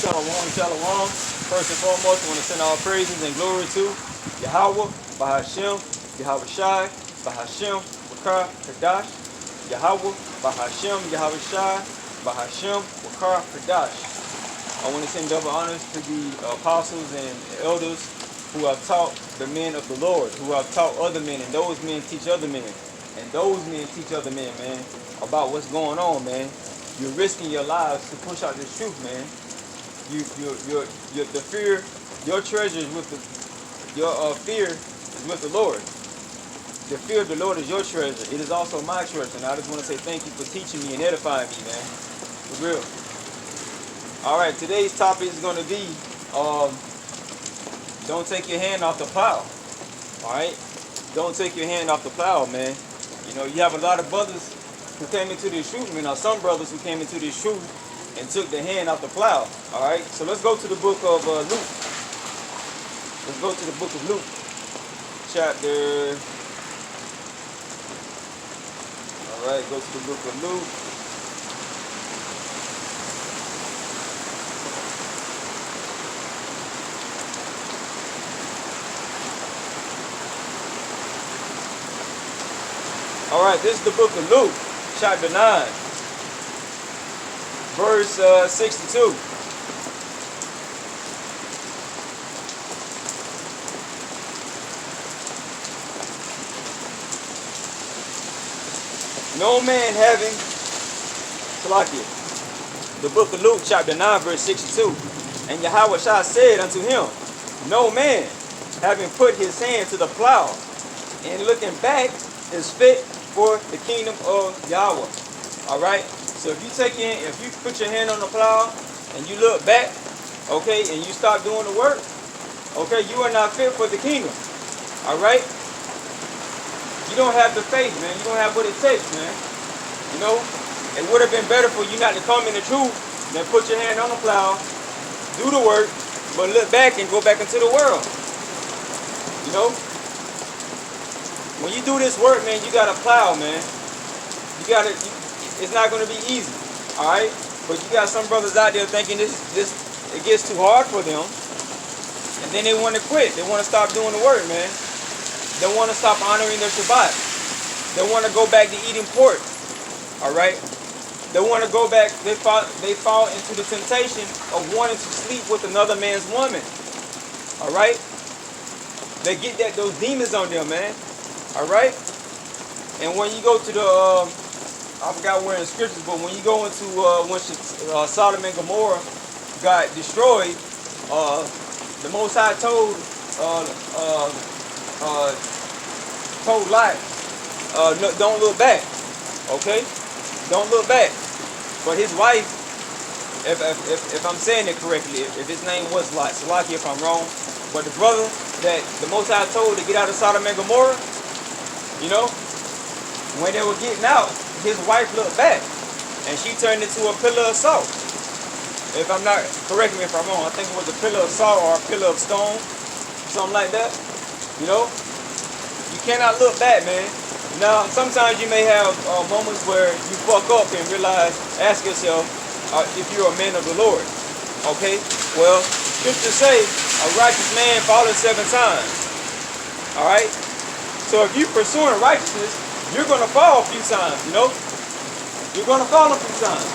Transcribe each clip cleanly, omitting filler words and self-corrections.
Shalom, shalom. First and foremost, I want to send all praises and glory to Yahweh, Bahashem, Yahweh Shai, Bahashem, Wakar, Kadash, Yahweh, Bahashem, Yahweh Shai, Bahashem, Wakar, Kadash. I want to send double honors to the apostles and elders who have taught the men of the Lord, who have taught other men, and those men teach other men, and those men teach other men, man, about what's going on, man. You're risking your lives to push out this truth, man. The fear, your treasure is with your fear is with the Lord. The fear of the Lord is your treasure. It is also my treasure. And I just want to say thank you for teaching me and edifying me, man. For real. All right, today's topic is going to be don't take your hand off the plow. All right, don't take your hand off the plow, man. You know, you have a lot of brothers who came into this truth, man. Now, some brothers who came into this truth and took the hand off the plow. All right, so let's go to the book of Luke. Let's go to the book of Luke, chapter. All right, go to the book of Luke. All right, this is the book of Luke, chapter 9, verse 62. No man having, the book of Luke, chapter 9, verse 62. And Yahweh Shai said unto him, no man having put his hand to the plow and looking back is fit for the kingdom of Yahweh. All right. So if you put your hand on the plow and you look back, okay, and you stop doing the work, okay, you are not fit for the kingdom. All right. You don't have the faith, man. You don't have what it takes, man. You know, it would have been better for you not to come in the truth than put your hand on the plow, do the work, but look back and go back into the world. You know. When you do this work, man, you gotta plow, man. It's not gonna be easy, all right? But you got some brothers out there thinking it gets too hard for them, and then they want to quit. They want to stop doing the work, man. They want to stop honoring their Shabbat. They want to go back to eating pork, all right? They want to go back. They fall into the temptation of wanting to sleep with another man's woman, all right? They get those demons on them, man. All right, and when you go to the, I forgot where in scriptures, but when you go into when Sodom and Gomorrah got destroyed, the Most High told Lot, no, don't look back, okay? Don't look back. But his wife, if I'm saying it correctly, if his name was Lot, Salaki if I'm wrong, but the brother that the Most High told to get out of Sodom and Gomorrah, you know, when they were getting out, his wife looked back, and she turned into a pillar of salt. If I'm not, correct me if I'm wrong, I think it was a pillar of salt or a pillar of stone, something like that. You know, you cannot look back, man. Now, sometimes you may have moments where you fuck up and realize, ask yourself if you're a man of the Lord. Okay, well, scriptures say a righteous man falleth 7 times. All right. So if you're pursuing righteousness, you're going to fall a few times, you know? You're going to fall a few times,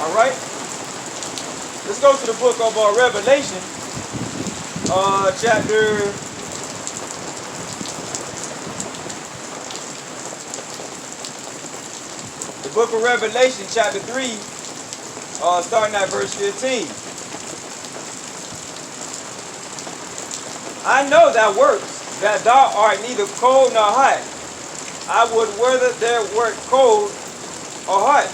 all right? Let's go to the book of Revelation, chapter... The book of Revelation, chapter 3, starting at verse 15. I know thy works, that thou art neither cold nor hot. I would whether there were cold or hot.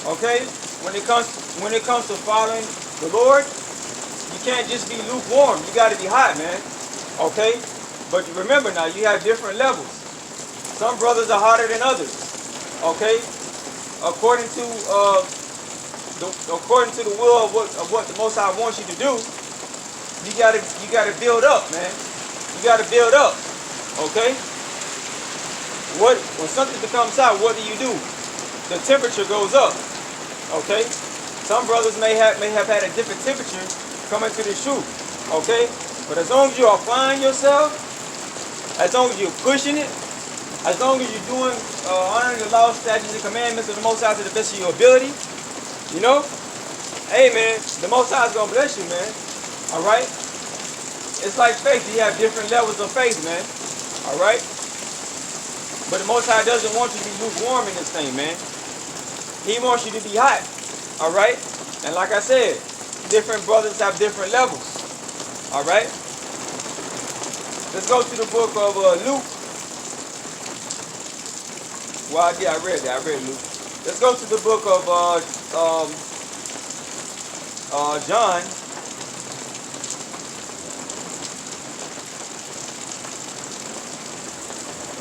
Okay? When it comes to following the Lord, you can't just be lukewarm. You got to be hot, man. Okay? But remember now, you have different levels. Some brothers are hotter than others. Okay? According to the will of what the Most High wants you to do, you gotta build up, man. You got to build up, okay? When something becomes hot, what do? The temperature goes up, okay? Some brothers may have had a different temperature coming to this truth. Okay? But as long as you are applying yourself, as long as you're pushing it, as long as you're doing honoring the law, statutes, and commandments of the Most High to the best of your ability, you know, hey man, the Most High is gonna bless you, man. All right. It's like faith. You have different levels of faith, man. All right. But the Most High doesn't want you to be lukewarm in this thing, man. He wants you to be hot. All right. And like I said, different brothers have different levels. All right. Let's go to the book of Luke. Well, yeah, I read that. I read Luke. Let's go to the book of John.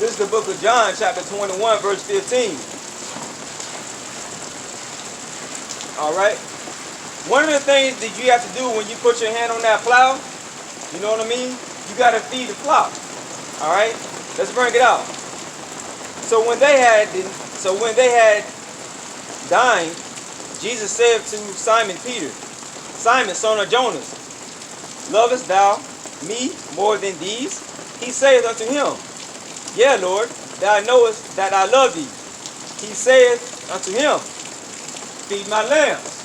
This is the book of John, chapter 21, verse 15. All right. One of the things that you have to do when you put your hand on that plow, you know what I mean? You got to feed the flock. All right. Let's bring it out. So when they had dined, Jesus said to Simon Peter, Simon, son of Jonas, lovest thou me more than these? He saith unto him, Yea, Lord, thou knowest that I love thee. He saith unto him, Feed my lambs.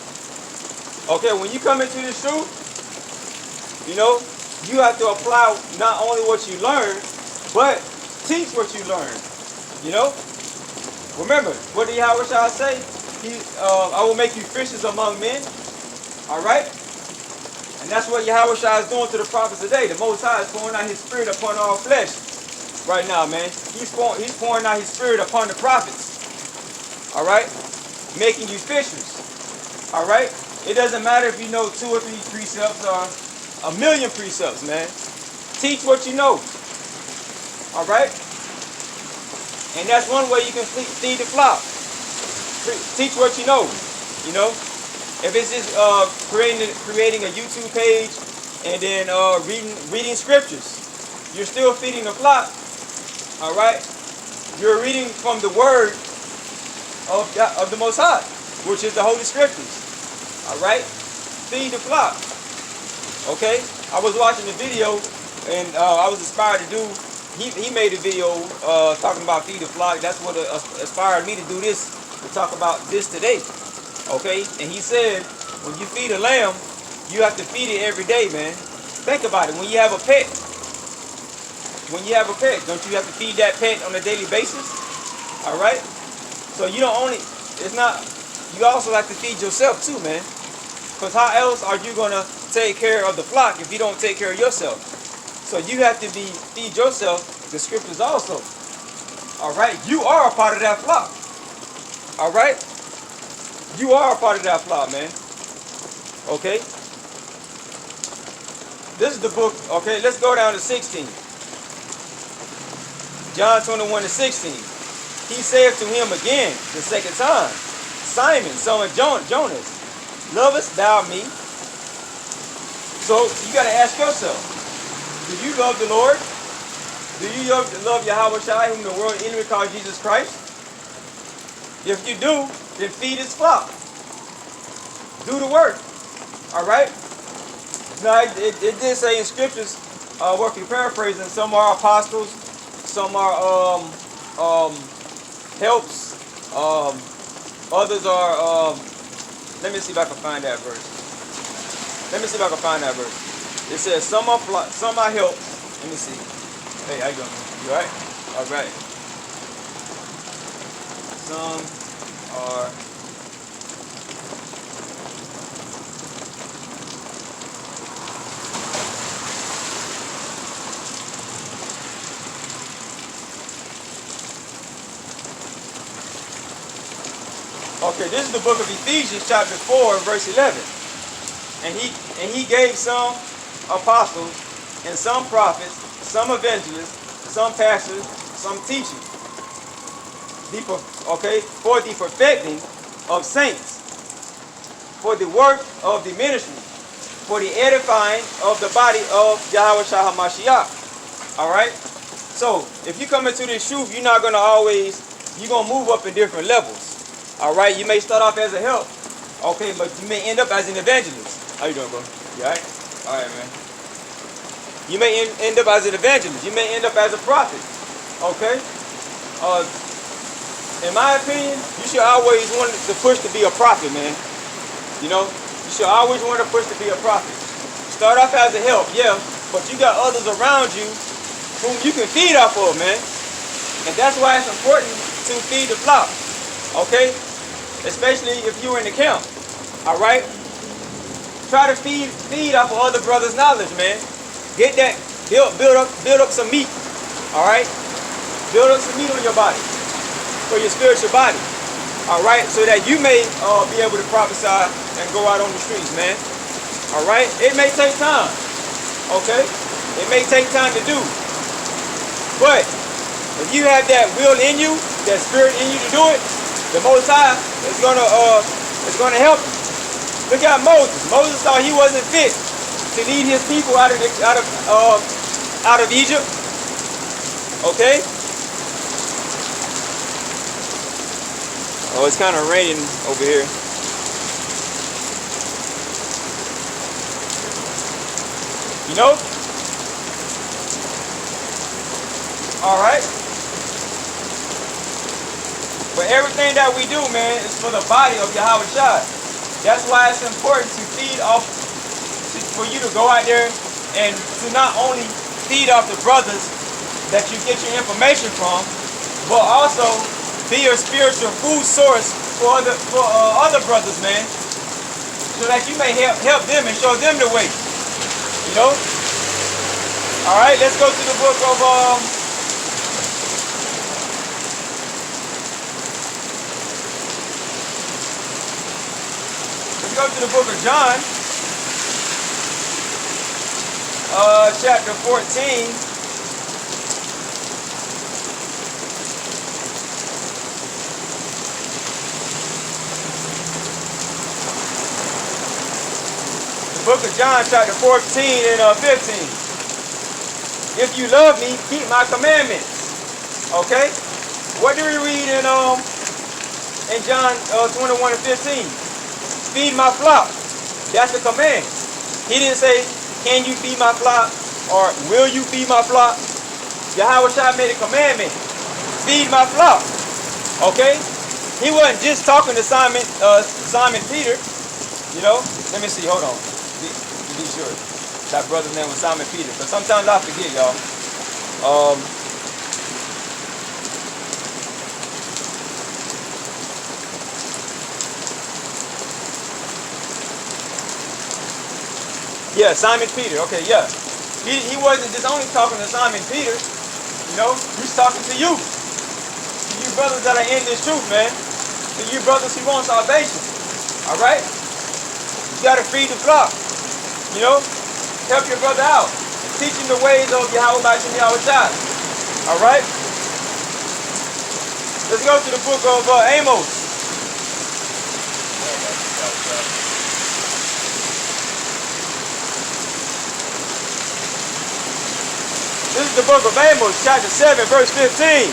Okay, when you come into this truth, you know, you have to apply not only what you learn, but teach what you learn. You know? Remember, what did Yahweh Shah say? I will make you fishers among men. Alright? And that's what Yahweh Shah is doing to the prophets today. The Most High is pouring out his spirit upon all flesh. Right now, man. He's pouring out his spirit upon the prophets. Alright? Making you fishers. Alright? It doesn't matter if you know 2 or 3 precepts or a million precepts, man. Teach what you know. Alright? And that's one way you can feed the flock. Teach what you know. You know? If it's just creating a YouTube page and then reading scriptures, you're still feeding the flock. Alright? You're reading from the word of the Most High, which is the Holy Scriptures. Alright? Feed the flock. Okay? I was watching the video and I was inspired to do, he made a video talking about feed the flock. That's what inspired me to do this, to talk about this today. Okay? And he said, when you feed a lamb, you have to feed it every day, man. Think about it. When you have a pet, don't you have to feed that pet on a daily basis? Alright? So you don't only, you also have to feed yourself too, man. Because how else are you going to take care of the flock if you don't take care of yourself? So you have to feed yourself the scriptures also. Alright? You are a part of that flock. Alright? You are a part of that flock, man. Okay? This is the book, okay? Let's go down to 16. John 21 and 16. He saith to him again the second time, Simon, son of Jonas, lovest thou me? So you got to ask yourself, do you love the Lord? Do you love Yahweh Shai, whom the world enemy calls Jesus Christ? If you do, then feed his flock. Do the work. Alright? Now, it did say in scriptures, worth you paraphrasing, some are apostles, some are helps, others are, let me see if I can find that verse. It says some are helps. Let me see. Hey, how you doing? You alright? Alright. Some are okay, this is the book of Ephesians, chapter 4, verse 11. And he gave some apostles and some prophets, some evangelists, some pastors, some teachers. For the perfecting of saints, for the work of the ministry, for the edifying of the body of Yahweh Shah HaMashiach. Alright? So, if you come into this truth, you're not going to move up in different levels. Alright? You may start off as a help. Okay, but you may end up as an evangelist. How you doing, bro? You alright? Alright, man. You may end up as an evangelist. You may end up as a prophet. Okay? In my opinion, you should always want to push to be a prophet, man. You know? You should always want to push to be a prophet. Start off as a help, yeah, but you got others around you whom you can feed off of, man. And that's why it's important to feed the flock. Okay? Especially if you're in the camp. Alright? Try to feed off of other brothers' knowledge, man. Get that, build up some meat. Alright? Build up some meat on your body. For your spiritual body. Alright? So that you may be able to prophesy and go out on the streets, man. Alright? It may take time. Okay? It may take time to do. But if you have that will in you, that spirit in you to do it, the Most High is gonna help you. Look at Moses. Moses thought he wasn't fit to lead his people out of Egypt. Okay? Oh, it's kind of raining over here. You know? All right. But everything that we do, man, is for the body of Yahweh Shai. That's why it's important to feed off, for you to go out there and to not only feed off the brothers that you get your information from, but also be a spiritual food source for other brothers, man, so that you may help them and show them the way. You know? All right, let's go to the book of go to the book of John, chapter 14. The book of John, chapter 14 and 15. If you love me, keep my commandments. Okay? What do we read in John 21 and 15? Feed my flock. That's the command. He didn't say, can you feed my flock? Or will you feed my flock? Yahweh Shai made a commandment. Feed my flock. Okay? He wasn't just talking to Simon Peter. You know? Let me see. Hold on. Be sure. That brother's name was Simon Peter. But sometimes I forget, y'all. Yeah, Simon Peter. Okay, yeah. He wasn't just only talking to Simon Peter. You know, he's talking to you. To you brothers that are in this truth, man. To you brothers who want salvation. All right? You got to feed the flock. You know? Help your brother out. Teach him the ways of Yahweh Bashim Yahweh Shai. All right? Let's go to the book of Amos. This is the book of Amos, chapter 7, verse 15.